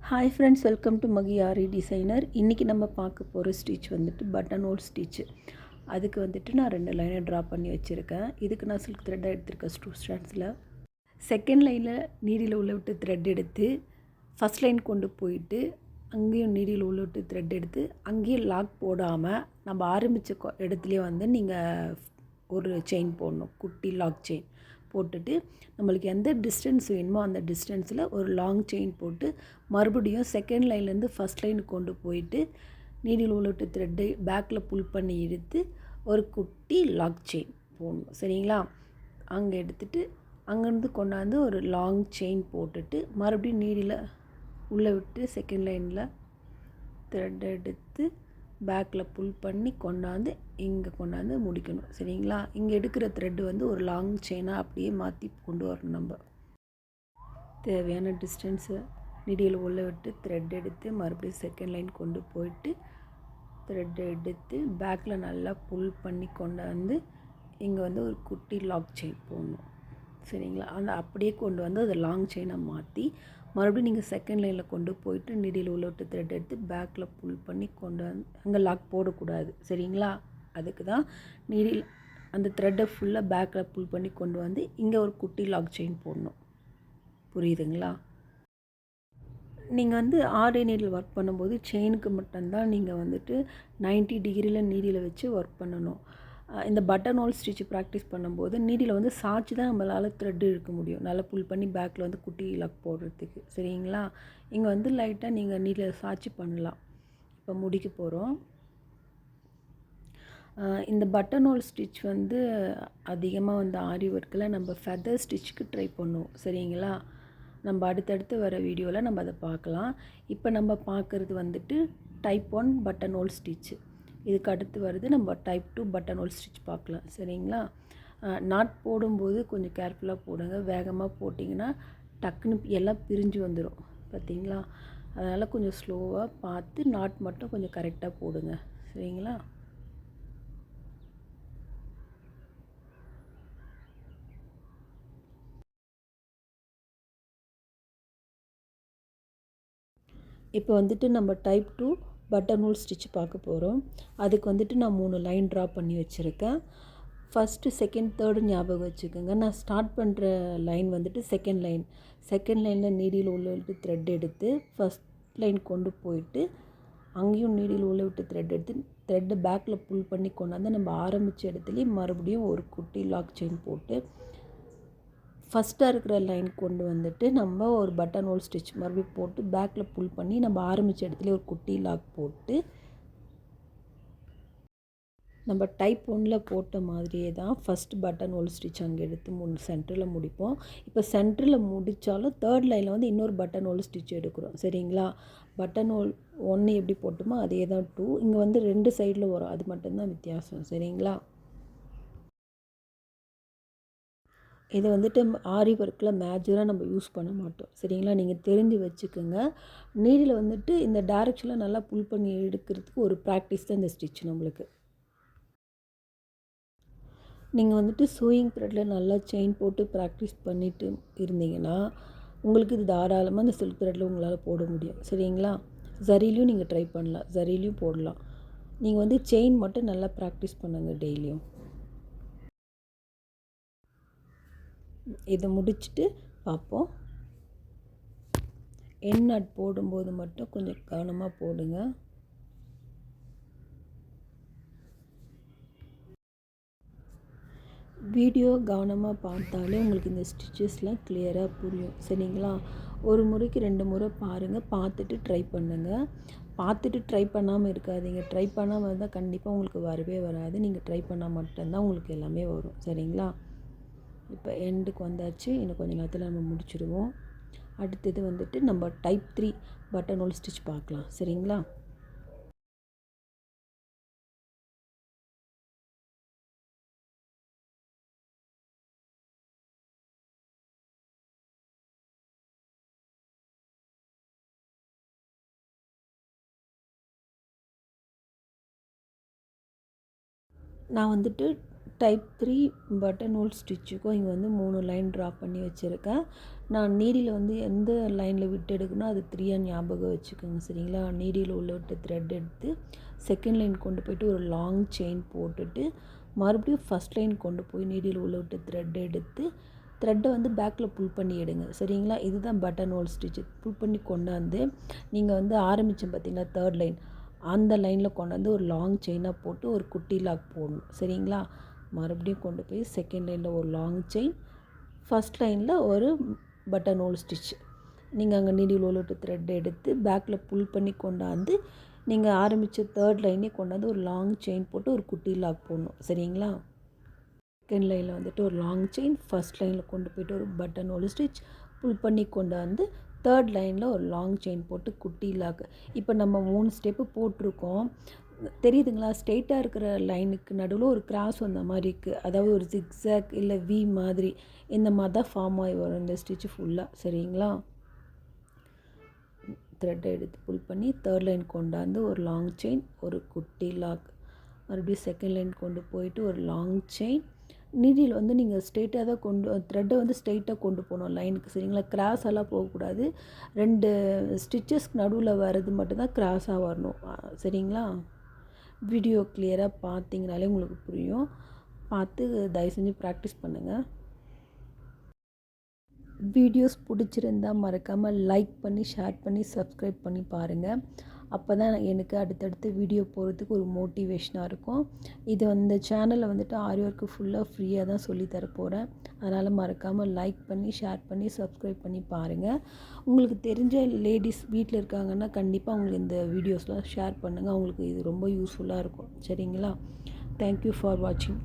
Hi friends, welcome to Magiyari designer. இன்றைக்கி நம்ம பார்க்க போகிற ஸ்டிச் வந்துட்டு பட்டன் ஹோல் ஸ்டிச்சு. அதுக்கு வந்துட்டு நான் 2 லைனை ட்ரா பண்ணி வச்சுருக்கேன். இதுக்கு நான் சில்க் த்ரெட்டாக எடுத்திருக்கேன் 2 ஸ்டாண்ட்ஸில். செகண்ட் லைனில் நீடியில் உள்ள விட்டு த்ரெட் எடுத்து ஃபஸ்ட் லைன் கொண்டு போயிட்டு அங்கேயும் நீடியில் உள்ள விட்டு த்ரெட் எடுத்து அங்கேயும் லாக் போடாமல் நம்ம ஆரம்பித்த இடத்துலையே வந்து நீங்கள் ஒரு செயின் போடணும். குட்டி லாக் செயின் போட்டுட்டு நம்மளுக்கு எந்த டிஸ்டன்ஸ் வேணுமோ அந்த டிஸ்டன்ஸில் ஒரு லாங் செயின் போட்டு மறுபடியும் செகண்ட் லைன்லேருந்து ஃபஸ்ட் லைனுக்கு கொண்டு போயிட்டு நீடில் உள்ளிட்டு த்ரெட்டு பேக்கில் புல் பண்ணி இழுத்து ஒரு குட்டி லாக் செயின் போடணும். சரிங்களா? அங்கே எடுத்துகிட்டு அங்கேருந்து கொண்டாந்து ஒரு லாங் செயின் போட்டுட்டு மறுபடியும் நீடில் உள்ளே விட்டு செகண்ட் லைனில் த்ரெட் எடுத்து பேக்கில் புல் பண்ணி கொண்டாந்து இங்கே கொண்டாந்து முடிக்கணும். சரிங்களா? இங்கே எடுக்கிற த்ரெட்டு வந்து ஒரு லாங் செயினாக அப்படியே மாற்றி கொண்டு வரணும். நம்ம தேவையான டிஸ்டன்ஸு நீடியில் உள்ள விட்டு த்ரெட் எடுத்து மறுபடியும் செகண்ட் லைன் கொண்டு போயிட்டு த்ரெட் எடுத்து பேக்கில் நல்லா புல் பண்ணி கொண்டாந்து இங்கே வந்து ஒரு குட்டி லாக் செயின் போடணும். சரிங்களா? அந்த அப்படியே கொண்டு வந்து அதை லாங் செயினை மாற்றி மறுபடியும் நீங்கள் செகண்ட் லைனில் கொண்டு போயிட்டு நீடியில் உள்ள விட்டு த்ரெட் எடுத்து பேக்கில் புல் பண்ணி கொண்டு வந்து அங்கே லாக் போடக்கூடாது. சரிங்களா? அதுக்கு தான் நீடில் அந்த த்ரெட்டை ஃபுல்லாக பேக்கில் புல் பண்ணி கொண்டு வந்து இங்கே ஒரு குட்டி லாக் செயின் போடணும். புரியுதுங்களா? நீங்கள் வந்து ஆரி நீடில் ஒர்க் பண்ணும்போது செயினுக்கு மட்டும்தான் நீங்கள் வந்துட்டு 90 டிகிரியில் நீடியில் வச்சு ஒர்க் பண்ணணும். இந்த பட்டன் ஹோல் ஸ்டிச் ப்ராக்டிஸ் பண்ணும்போது நீடியில் வந்து சாய்ச்சி தான் நம்மளால் த்ரெட் இழுக்க முடியும். நல்லா புல் பண்ணி பேக்கில் வந்து குட்டி லாக் போடுறதுக்கு. சரிங்களா? இங்கே வந்து லைட்டாக நீங்கள் நீடில் சாய்ச்சி பண்ணலாம். இப்போ முடிக்க போகிறோம். இந்த பட்டன் ஹோல் ஸ்டிச் வந்து அதிகமாக வந்து ஆரி ஒர்க்கில் நம்ம ஃபெதர் ஸ்டிச்சுக்கு ட்ரை பண்ணுவோம். சரிங்களா? நம்ம அடுத்தடுத்து வர வீடியோவில் நம்ம அதை பார்க்கலாம். இப்போ நம்ம பார்க்குறது வந்துட்டு டைப் 1 பட்டன் ஹோல் ஸ்டிச்சு. இதுக்கு அடுத்து வருது நம்ம டைப் 2 பட்டன் ஹோல் ஸ்டிச் பார்க்கலாம். சரிங்களா? நாட் போடும்போது கொஞ்சம் கேர்ஃபுல்லாக போடுங்க. வேகமாக போட்டிங்கன்னா டக்குன்னு எல்லாம் பிரிஞ்சு வந்துடும். பார்த்தீங்களா? அதனால் கொஞ்சம் ஸ்லோவாக பார்த்து நாட் மட்டும் கொஞ்சம் கரெக்டாக போடுங்க. சரிங்களா? இப்போ வந்துட்டு நம்ம டைப் 2 பட்டன் ஹோல் ஸ்டிச் பார்க்க போகிறோம். அதுக்கு வந்துட்டு நான் 3 லைன் ட்ரா பண்ணி வச்சுருக்கேன். ஃபஸ்ட்டு, செகண்ட், தேர்டு ஞாபகம் வச்சுக்கோங்க. நான் ஸ்டார்ட் பண்ணுற லைன் வந்துட்டு செகண்ட் லைன். செகண்ட் லைனில் நீடியில் உள்ள விட்டு த்ரெட் எடுத்து ஃபஸ்ட் லைன் கொண்டு போயிட்டு அங்கேயும் நீடியில் உள்ள விட்டு த்ரெட் எடுத்து த்ரெட்டை பேக்கில் புல் பண்ணி கொண்டாந்து நம்ம ஆரம்பித்த இடத்துலையும் மறுபடியும் ஒரு குட்டி லாக் செயின் போட்டு ஃபஸ்ட்டாக இருக்கிற லைன் கொண்டு வந்துட்டு நம்ம ஒரு பட்டன் ஹோல் ஸ்டிச் மறுபடியும் போட்டு பேக்கில் புல் பண்ணி நம்ம ஆரம்பித்த இடத்துல ஒரு குட்டி லாக் போட்டு நம்ம டைப் 1ல் போட்ட மாதிரியே தான் ஃபஸ்ட்டு பட்டன் ஹோல் ஸ்டிச் அங்கே எடுத்து சென்டரில் முடிப்போம். இப்போ சென்டரில் முடித்தாலும் தேர்ட் லைனில் வந்து இன்னொரு பட்டன் ஹோல் ஸ்டிச் எடுக்கிறோம். சரிங்களா? பட்டன் ஹோல் 1 எப்படி போட்டோமோ அதே தான் 2. இங்கே வந்து 2 சைடில் வரும். அது மட்டும்தான் வித்தியாசம். சரிங்களா? இதை வந்துட்டு ஆரி ஒர்க்கில் மேஜராக நம்ம யூஸ் பண்ண மாட்டோம். சரிங்களா? நீங்கள் தெரிஞ்சு வச்சுக்கோங்க. நீடில் வந்துட்டு இந்த டைரெக்ஷனில் நல்லா புல் பண்ணி எடுக்கிறதுக்கு ஒரு ப்ராக்டிஸ் தான் இந்த ஸ்டிச் நம்மளுக்கு. நீங்கள் வந்துட்டு சூயிங் த்ரெட்டில் நல்லா செயின் போட்டு ப்ராக்டிஸ் பண்ணிட்டு இருந்தீங்கன்னா உங்களுக்கு இது தாராளமாக இந்த சில்க் த்ரெட்டில் உங்களால் போட முடியும். சரிங்களா? ஜரிலையும் நீங்கள் ட்ரை பண்ணலாம். ஜரிலையும் போடலாம். நீங்கள் வந்து செயின் மட்டும் நல்லா ப்ராக்டிஸ் பண்ணுங்கள் டெய்லியும். இதை முடிச்சுட்டு பார்ப்போம். எண்ட் நாட் போடும்போது மட்டும் கொஞ்சம் கவனமாக போடுங்க. வீடியோ கவனமாக பார்த்தாலே உங்களுக்கு இந்த ஸ்டிச்சஸ்லாம் கிளியராக புரியும். சரிங்களா? ஒரு முறைக்கு 2 முறை பாருங்கள். பார்த்துட்டு ட்ரை பண்ணுங்கள். பார்த்துட்டு ட்ரை பண்ணாமல் இருக்காதீங்க. ட்ரை பண்ணாமல் இருந்தால் கண்டிப்பாக உங்களுக்கு வரவே வராது. நீங்கள் ட்ரை பண்ணால் மட்டும்தான் உங்களுக்கு எல்லாமே வரும். சரிங்களா? இப்போ எண்டுக்கு வந்தாச்சு. இன்னும் கொஞ்சம் நேரத்தில் நம்ம முடிச்சிடுவோம். அடுத்தது வந்துட்டு நம்ம டைப் 3 பட்டன் ஹோல் ஸ்டிச் பார்க்கலாம். சரிங்களா? நான் வந்துட்டு டைப் 3 பட்டன் ஹோல் ஸ்டிச்சுக்கும் இங்கே வந்து 3 லைன் ட்ரா பண்ணி வச்சுருக்கேன். நான் நீடியில் வந்து எந்த லைனில் விட்டு எடுக்கணும் அது 3 ஞாபகம் வச்சுக்கோங்க. சரிங்களா? நீடியில் உள்ள விட்டு த்ரெட் எடுத்து செகண்ட் லைன் கொண்டு போய்ட்டு ஒரு லாங் செயின் போட்டுட்டு மறுபடியும் ஃபஸ்ட் லைன் கொண்டு போய் நீடியில் உள்ள விட்டு த்ரெட் எடுத்து த்ரெட்டை வந்து பேக்கில் புல் பண்ணி எடுங்க. சரிங்களா? இதுதான் பட்டன் ஹோல் ஸ்டிச்சு. புல் பண்ணி கொண்டாந்து நீங்கள் வந்து ஆரம்பித்தோம் பார்த்தீங்களா, தேர்ட் லைன், அந்த லைனில் கொண்டாந்து ஒரு லாங் செயினாக போட்டு ஒரு குட்டி லாக் போடணும். சரிங்களா? மறுபடியும் கொண்டு போய் செகண்ட் லைனில் ஒரு லாங் செயின், ஃபஸ்ட் லைனில் ஒரு பட்டன் ஹோல் ஸ்டிச். நீங்கள் அங்கே நீடில் உள்ள விட்டு த்ரெட் எடுத்து பேக்கில் புல் பண்ணி கொண்டாந்து நீங்கள் ஆரம்பித்த தேர்ட் லைனே கொண்டாந்து ஒரு லாங் செயின் போட்டு ஒரு குட்டி லாக் போடணும். சரிங்களா? செகண்ட் லைனில் வந்துட்டு ஒரு லாங் செயின், ஃபஸ்ட் லைனில் கொண்டு போய்ட்டு ஒரு பட்டன் ஹோல் ஸ்டிச் புல் பண்ணி கொண்டாந்து தேர்ட் லைனில் ஒரு லாங் செயின் போட்டு குட்டி லாக். இப்போ நம்ம 3 ஸ்டெப்பு போட்டிருக்கோம். தெரியுதுங்களா? ஸ்ட்ரெயிட்டாக இருக்கிற லைனுக்கு நடுவில் ஒரு கிராஸ் வந்த மாதிரி இருக்குது. அதாவது ஒரு ஜிக்ஸாக் இல்லை வி மாதிரி இந்த மாதிரி தான் ஃபார்ம் ஆகி வரும் இந்த ஸ்டிச்சு ஃபுல்லாக. சரிங்களா? த்ரெட்டை எடுத்து புல் பண்ணி தேர்ட் லைன் கொண்டாந்து ஒரு லாங் செயின், ஒரு குட்டி லாக், மறுபடியும் செகண்ட் லைன் கொண்டு போயிட்டு ஒரு லாங் செயின். நீடில் வந்து நீங்கள் ஸ்ட்ரெயிட்டாக தான் த்ரெட்டை வந்து ஸ்ட்ரெயிட்டாக கொண்டு போகணும் லைனுக்கு. சரிங்களா? கிராஸ் எல்லாம் போகக்கூடாது. 2 ஸ்டிச்சஸ்க்கு நடுவில் வர்றது மட்டும்தான் கிராஸாக வரணும். சரிங்களா? வீடியோ கிளியராக பார்த்தீங்கனாலே உங்களுக்கு புரியும். பார்த்து தயவு செஞ்சு ப்ராக்டிஸ் பண்ணுங்கள். வீடியோஸ் பிடிச்சிருந்தா மறக்காமல் லைக் பண்ணி ஷேர் பண்ணி சப்ஸ்கிரைப் பண்ணி பாருங்கள். அப்போ தான் எனக்கு அடுத்தடுத்து வீடியோ போகிறதுக்கு ஒரு மோட்டிவேஷனாக இருக்கும். இது இந்த சேனலில் வந்துட்டு ஆரி ஒர்க்கு ஃபுல்லாக ஃப்ரீயாக தான் சொல்லித்தர போகிறேன். அதனால் மறக்காமல் லைக் பண்ணி ஷேர் பண்ணி சப்ஸ்கிரைப் பண்ணி பாருங்கள். உங்களுக்கு தெரிஞ்ச லேடிஸ் வீட்டில் இருக்காங்கன்னா கண்டிப்பாக அவங்களுக்கு இந்த வீடியோஸ்லாம் ஷேர் பண்ணுங்கள். அவங்களுக்கு இது ரொம்ப யூஸ்ஃபுல்லாக இருக்கும். சரிங்களா? தேங்க்யூ ஃபார் வாட்சிங்.